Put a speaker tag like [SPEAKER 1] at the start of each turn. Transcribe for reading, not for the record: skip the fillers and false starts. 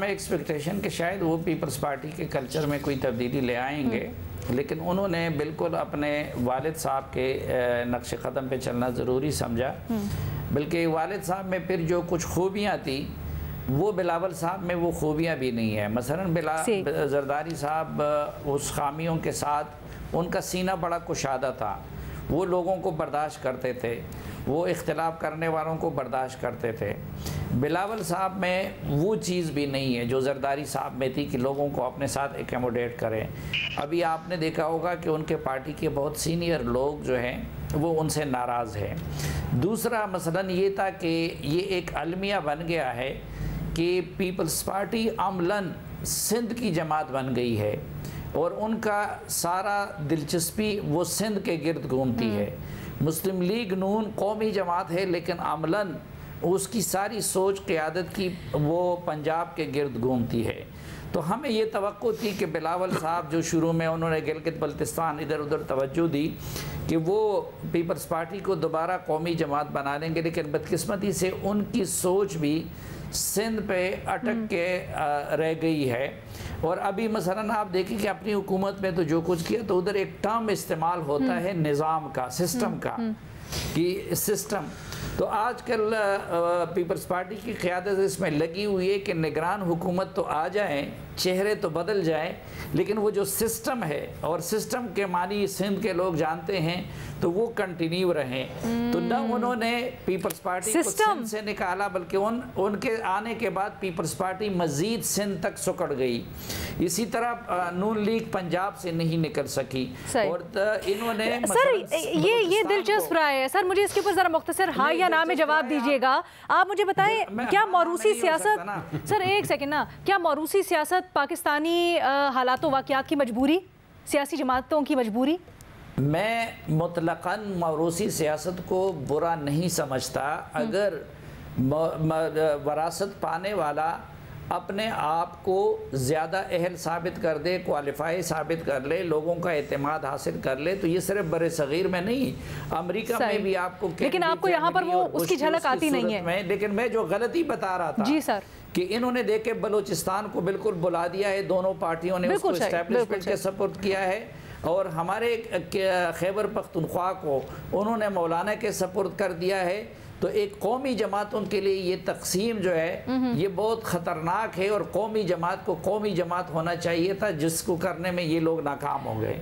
[SPEAKER 1] میں ایکسپیکٹیشن کہ شاید وہ پیپلز پارٹی کے کلچر میں کوئی تبدیلی لے آئیں گے، لیکن انہوں نے بالکل اپنے والد صاحب کے نقش قدم پہ چلنا ضروری سمجھا، بلکہ والد صاحب میں پھر جو کچھ خوبیاں تھی وہ بلاول صاحب میں وہ خوبیاں بھی نہیں ہیں۔ مثلا زرداری صاحب اس خامیوں کے ساتھ ان کا سینہ بڑا کشادہ تھا، وہ لوگوں کو برداشت کرتے تھے، وہ اختلاف کرنے والوں کو برداشت کرتے تھے۔ بلاول صاحب میں وہ چیز بھی نہیں ہے جو زرداری صاحب میں تھی کہ لوگوں کو اپنے ساتھ ایکوموڈیٹ کریں۔ ابھی آپ نے دیکھا ہوگا کہ ان کے پارٹی کے بہت سینئر لوگ جو ہیں وہ ان سے ناراض ہیں۔ دوسرا مثلا یہ تھا کہ یہ ایک المیہ بن گیا ہے کہ پیپلز پارٹی عملاً سندھ کی جماعت بن گئی ہے اور ان کا سارا دلچسپی وہ سندھ کے گرد گھومتی ہے۔ مسلم لیگ نون قومی جماعت ہے لیکن عملاً اس کی ساری سوچ قیادت کی وہ پنجاب کے گرد گھومتی ہے۔ تو ہمیں یہ توقع تھی کہ بلاول صاحب جو شروع میں انہوں نے گلگت بلتستان ادھر ادھر توجہ دی کہ وہ پیپلز پارٹی کو دوبارہ قومی جماعت بنا لیں گے، لیکن بدقسمتی سے ان کی سوچ بھی سندھ پہ اٹک کے رہ گئی ہے۔ اور ابھی مثلا آپ دیکھیں کہ اپنی حکومت میں تو جو کچھ کیا تو ادھر ایک ٹرم استعمال ہوتا ہے نظام کا، سسٹم کا، کہ سسٹم۔ تو آج کل پیپلز پارٹی کی قیادت اس میں لگی ہوئی ہے کہ نگران حکومت تو آ جائیں، چہرے تو بدل جائیں، لیکن وہ جو سسٹم ہے اور سسٹم کے معنی سندھ کے لوگ جانتے ہیں تو وہ کنٹینیو رہیں۔ تو نہ انہوں نے پیپلز پارٹی کو سندھ سے نکالا بلکہ ان کے آنے کے بعد پیپلز پارٹی مزید سندھ تک سکڑ گئی۔ اسی طرح نون لیگ پنجاب سے نہیں نکل سکی اور انہوں نے
[SPEAKER 2] سر یہ دلچسپ رہا ہے۔ سر مجھے اس کے اوپر ذرا مختصر ہاں یا نا میں جواب دیجیے گا۔ آپ مجھے بتائیں کیا موروثی سیاست، سر ایک سیکنڈ نا، کیا موروثی سیاست پاکستانی حالات و واقعات کی مجبوری، سیاسی جماعتوں کی مجبوری؟
[SPEAKER 1] میں مطلقاً موروثی سیاست کو برا نہیں سمجھتا اگر وراثت پانے والا اپنے آپ کو زیادہ اہل ثابت کر دے، کوالیفائی ثابت کر لے، لوگوں کا اعتماد حاصل کر لے۔ تو یہ صرف بر صغیر میں نہیں، امریکہ میں بھی آپ کو،
[SPEAKER 2] لیکن آپ کو یہاں پر وہ اس کی جھلک آتی نہیں ہے۔
[SPEAKER 1] لیکن میں جو غلطی بتا رہا تھا
[SPEAKER 2] جی سر،
[SPEAKER 1] کہ انہوں نے دیکھے بلوچستان کو بالکل بلا دیا ہے، دونوں پارٹیوں نے اس کو اسٹیبلشمنٹ کے سپورٹ کیا ہے، اور ہمارے خیبر پختونخوا کو انہوں نے مولانا کے سپورٹ کر دیا ہے۔ تو ایک قومی جماعت ان کے لیے یہ تقسیم جو ہے یہ بہت خطرناک ہے، اور قومی جماعت کو قومی جماعت ہونا چاہیے تھا، جس کو کرنے میں یہ لوگ ناکام ہو گئے۔